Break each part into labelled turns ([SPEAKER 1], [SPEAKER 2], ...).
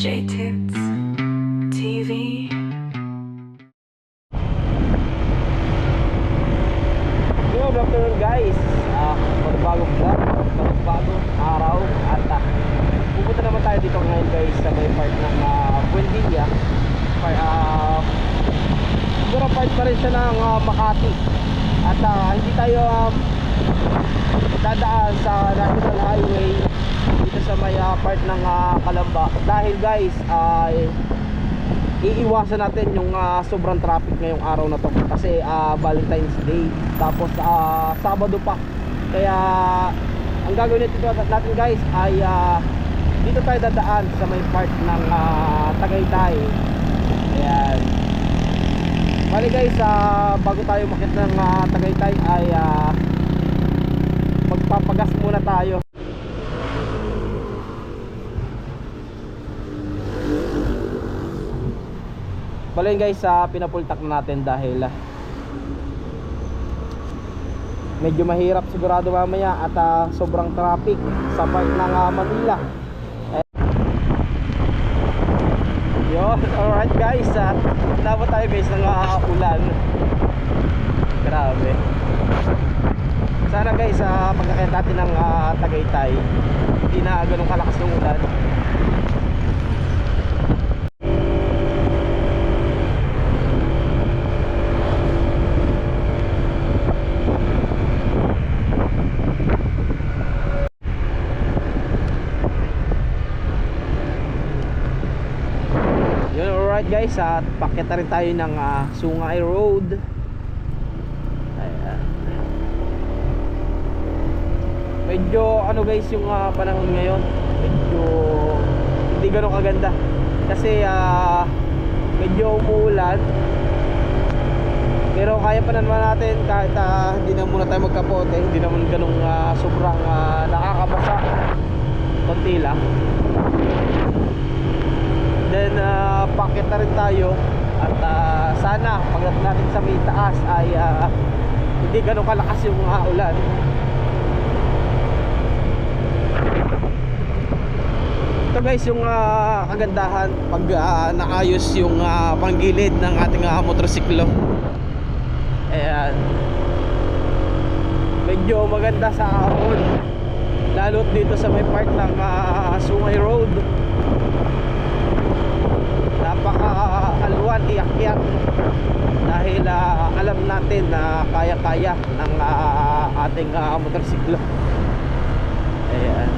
[SPEAKER 1] J-Tips TV.
[SPEAKER 2] Good afternoon guys. Panibagong vlog, panibagong araw. At pupunta naman tayo dito ngayon guys sa may part ng Buendia. Siguro part pa rin siya ng Makati. At hindi tayo dadaan sa National Highway dito sa may part ng Calamba. Dahil guys iiwasan natin yung sobrang traffic ngayong araw na to kasi Valentine's Day, tapos Sabado pa. Kaya ang gagawin natin guys ay dito tayo dadaan sa may part ng Tagaytay. Ayan. Bali guys, bago tayo makit ng Tagaytay ay magpapagas muna tayo. Bali guys, pinapultak na natin dahil medyo mahirap sigurado mamaya at sobrang traffic sa part ng Manila. Yun, alright guys, dapat tayo guys ng ulan. Grabe. Sana guys, pagkakita natin ng Tagaytay, hindi na ganun kalakas ng ulan. Guys, at pakita rin tayo ng Sungay Road. Ayan. Medyo ano guys yung panahon ngayon, medyo hindi ganun kaganda kasi medyo umuulan, pero kaya pa naman natin kahit hindi na muna tayo magkapote, hindi naman ganun sobrang nakakabasa, konti lang. Then pakit na rin tayo at sana pagdating natin sa may taas ay hindi ganun kalakas yung ulan. Ito guys yung kagandahan pag naayos yung panggilid ng ating motorsiklo. Ayan, medyo maganda sa ahon, lalo dito sa may part ng Sungay Road. Napaka-alwan, iyak-iyak dahil alam natin na kaya-kaya ng ating motorsiklo. Ayan.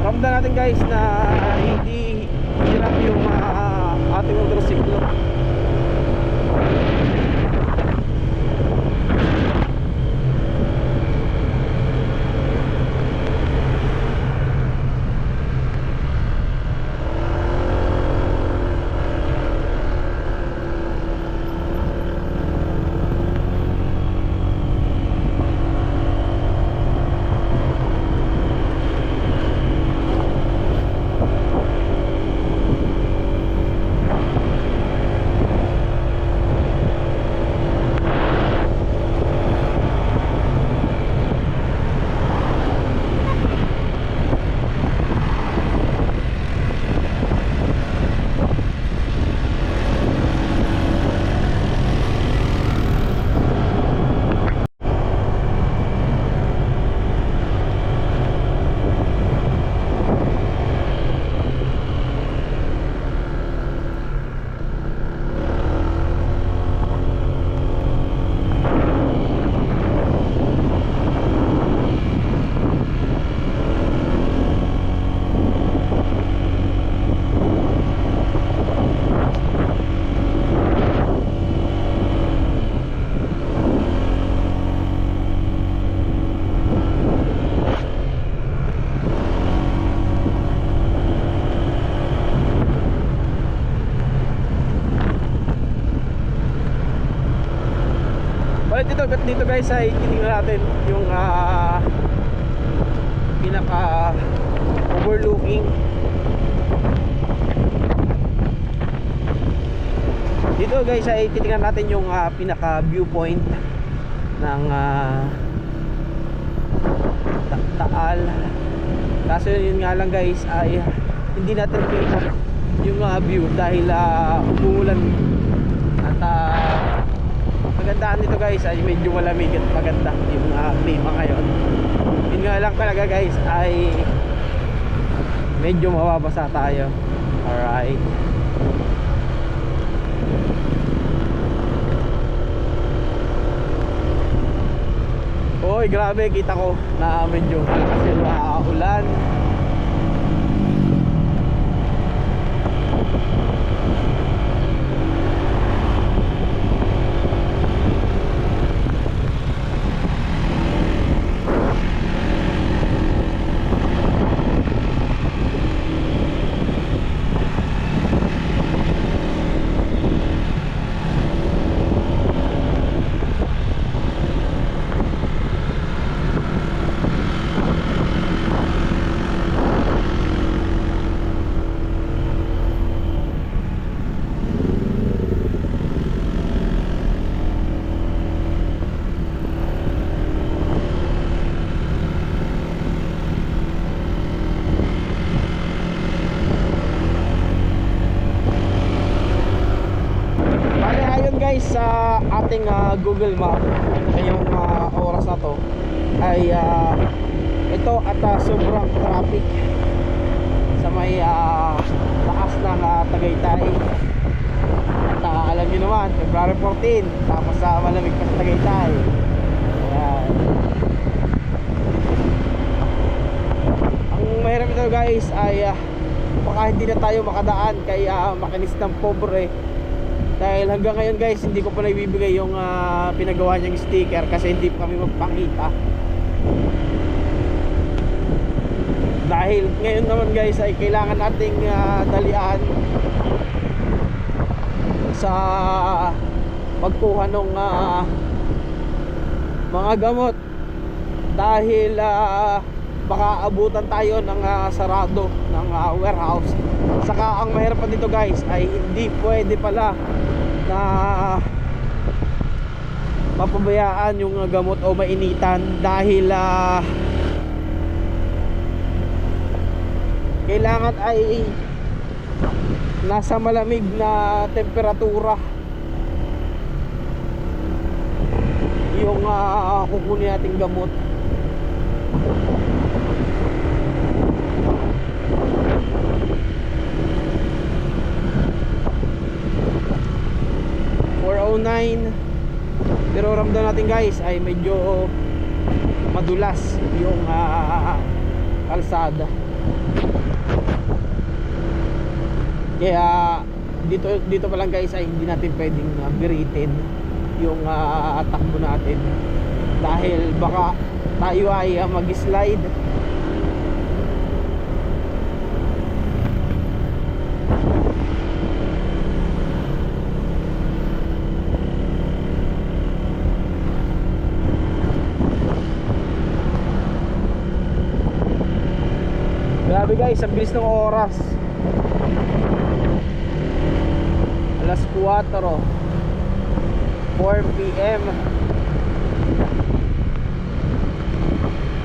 [SPEAKER 2] Ramdam natin guys na hindi hirap yung ating motorsiklo. dito guys ay titingnan natin yung pinaka overlooking. Dito guys ay titingnan natin yung pinaka viewpoint ng Taal. Kaso yun nga lang guys ay hindi natin kita yung view dahil umuulan. At magandaan dito guys ay medyo malamig at maganda yung klima ngayon. Yun nga lang talaga guys ay medyo mababasa tayo. Alright. Oy, grabe, kita ko na medyo malakas yung ulan. Sa ating Google Map ngayong oras na to ay ito at sobrang traffic sa may taas ng Tagaytay. At alam nyo naman, February 14 tapos malamig pa sa Tagaytay. Ayan. Ang mahirap ito guys ay baka hindi na tayo makadaan kay makinis ng pobre. Dahil hanggang ngayon guys hindi ko pa naibibigay yung pinagawa niyang sticker kasi hindi pa kami magpakita. Dahil ngayon naman guys ay kailangan nating dalian sa pagkuha ng mga gamot. Dahil baka abutan tayo ng sarado ng warehouse. Saka ang mahirap pa dito guys ay hindi pwede pala na mapabayaan yung gamot o mainitan dahil kailangan ay nasa malamig na temperatura yung kukunin nating gamot. Pero ramdam natin guys ay medyo madulas yung kalsada. Kaya dito pa lang guys ay hindi natin pwedeng biritin yung takbo natin dahil baka tayo ay mag-slide. Grabe guys, ang bilis ng oras. Alas 4 PM.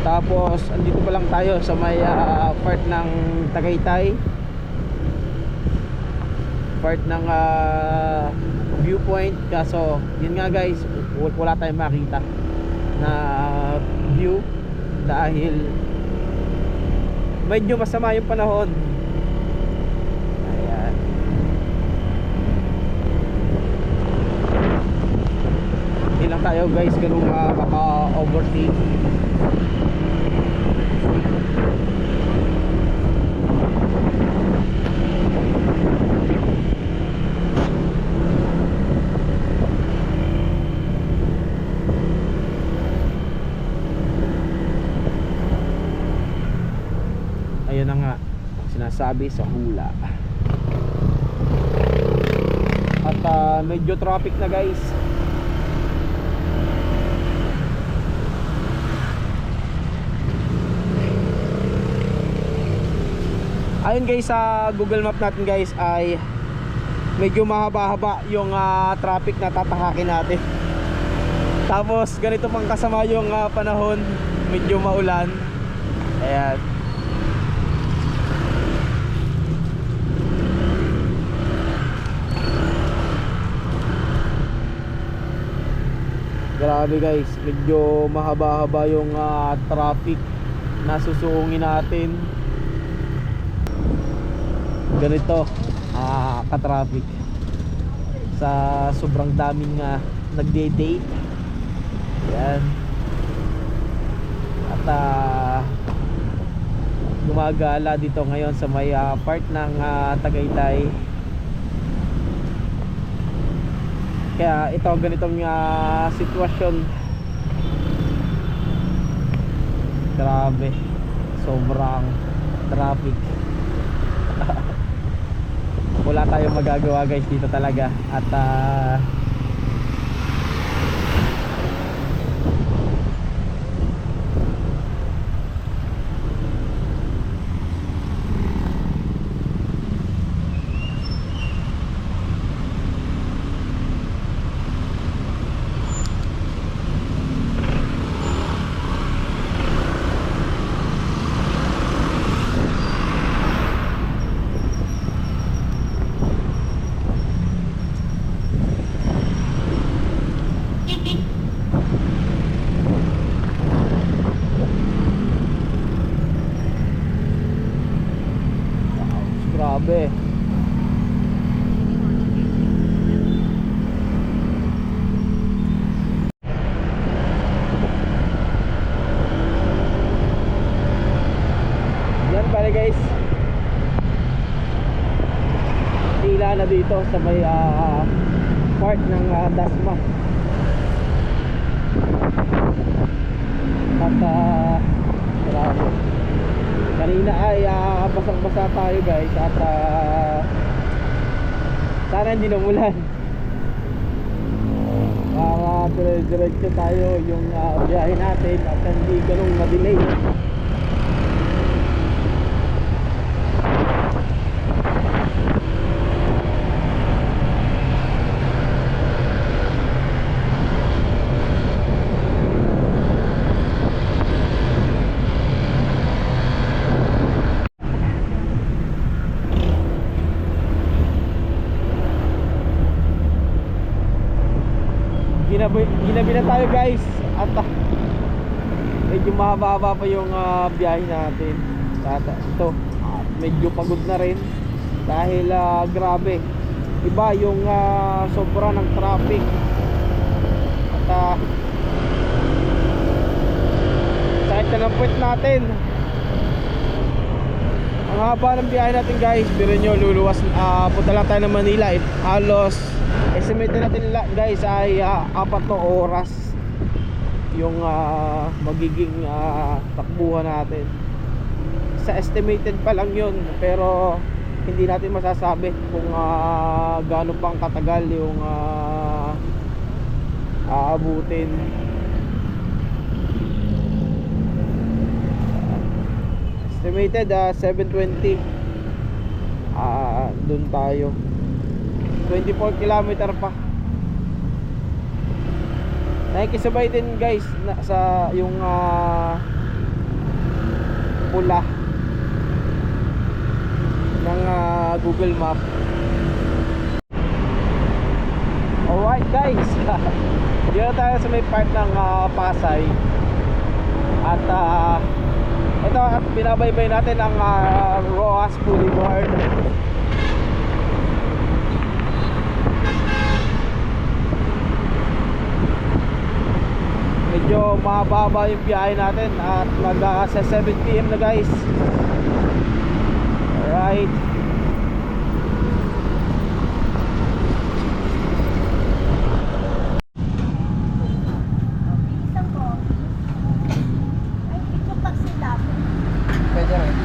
[SPEAKER 2] Tapos andito pa lang tayo sa may part ng Tagaytay, part ng viewpoint. Kaso yun nga guys, wala tayong makita na view dahil medyo masama yung panahon. Ayan. Hindi lang tayo guys ganun maka-overtake. Ayun na nga ang sinasabi sa hula. At medyo traffic na guys. Ayun guys, sa Google Map natin guys ay medyo mahaba-haba yung traffic na tatahakin natin. Tapos ganito pang kasama yung panahon, medyo maulan. Ayan. Grabe guys, medyo mahaba-haba yung traffic na susuungin natin. Ganito ka-traffic sa sobrang daming nagde-date. Yan. At gumagala dito ngayon sa may part ng Tagaytay. Kaya ito ganitong sitwasyon. Grabe, sobrang traffic. Wala tayong magagawa guys dito talaga. At grabe. Yan pala guys, tila na dito sa may part ng Dasma. At grabe, kanina ay basang-basa tayo guys. At sana hindi na umulan para dire-diretso tayo yung biyahe natin at hindi ganun ma-delay. Ginabi na tayo guys. At medyo mahaba-haba pa yung biyahe natin. At ito medyo pagod na rin dahil grabe, iba yung sobra ng traffic. At sakit na ng puwet natin. Ang haba ng biyahe natin guys. Biro nyo, luluwas, punta lang tayo ng Manila. Halos estimate natin guys ay 4 na oras yung magiging takbuhan natin. Sa estimated pa lang yun, pero hindi natin masasabi kung gaano pang katagal yung aabutin. Estimated 720. Doon tayo, 24 kilometer pa. Nakikisabay din guys sa yung pula ng Google Map. Alright guys, dito tayo sa may part ng Pasay. At ito, at binabaybay natin ang Rojas Boulevard. Medyo mahaba yung biyahe natin at sa 7 PM na guys. Alright. Pwede rin.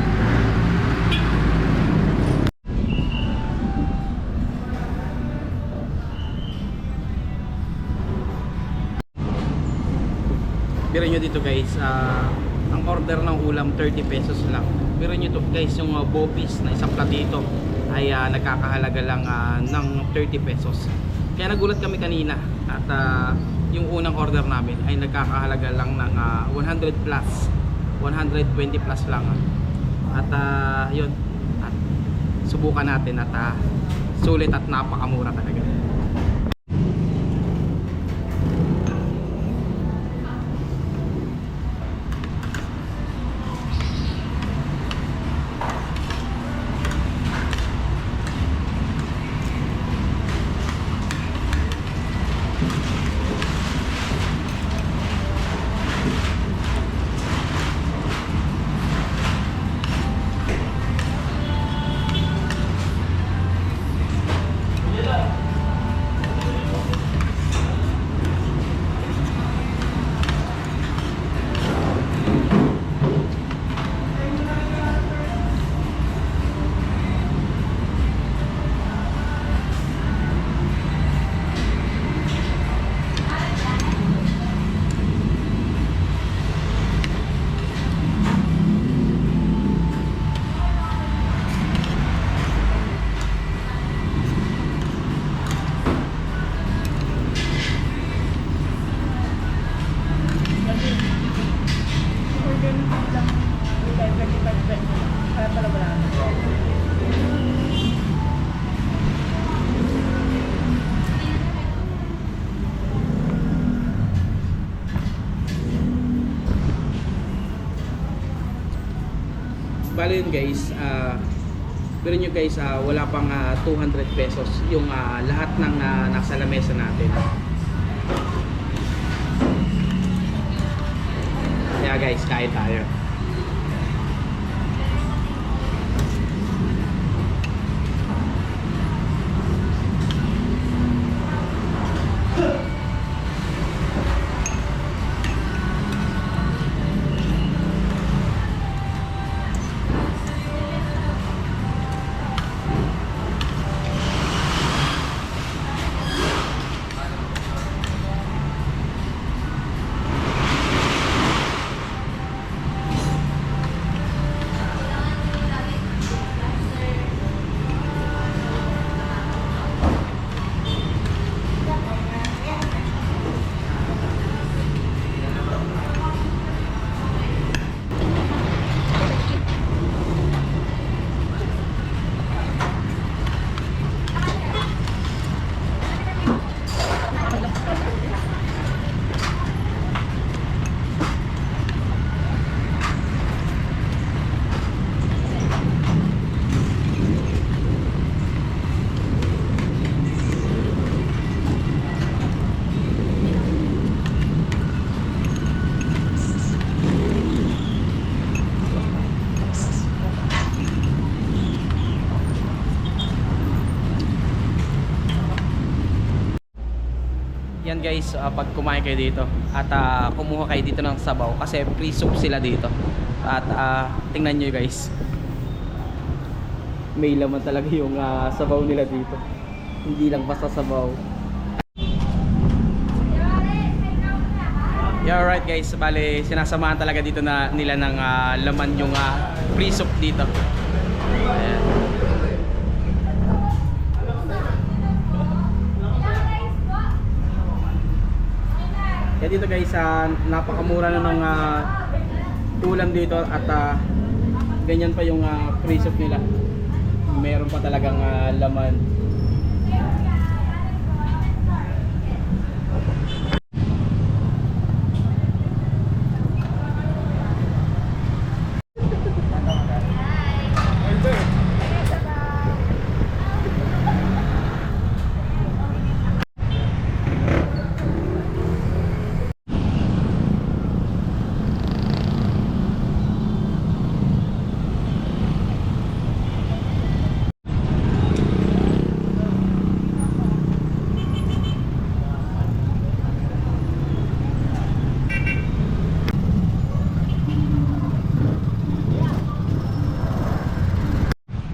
[SPEAKER 2] Bira nyo dito guys, ang order ng ulam 30 pesos lang.
[SPEAKER 3] Pero nyo to guys, yung bopis na isang platito ay nagkakahalaga lang ng 30 pesos. Kaya nagulat kami kanina at yung unang order namin ay nagkakahalaga lang ng 100 plus, 120 plus lang. At yun, at subukan natin at sulit at napakamura talaga. Bali yun guys, pero nyo guys, wala pang 200 pesos yung lahat ng nasa lamesa natin. Kaya guys, kain tayo. Yan guys, pag kumain kayo dito at kumuha kayo dito ng sabaw kasi free soup sila dito. At tingnan nyo guys, may laman talaga yung sabaw nila dito, hindi lang basta sabaw. Yeah, alright guys, bale sinasamahan talaga dito na nila ng laman yung free soup dito. Ayan. Kaya dito guys, napakamura na ng ulam dito at ganyan pa yung free soup nila. Meron pa talagang laman.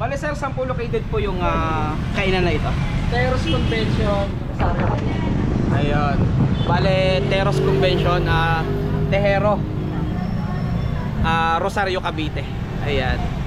[SPEAKER 3] Bale sir, saan po located po yung kainan na ito?
[SPEAKER 2] Teros Convention, Kasama.
[SPEAKER 3] Ayun. Bale, Teros Convention, Tejero, Rosario, Cavite. Ayan.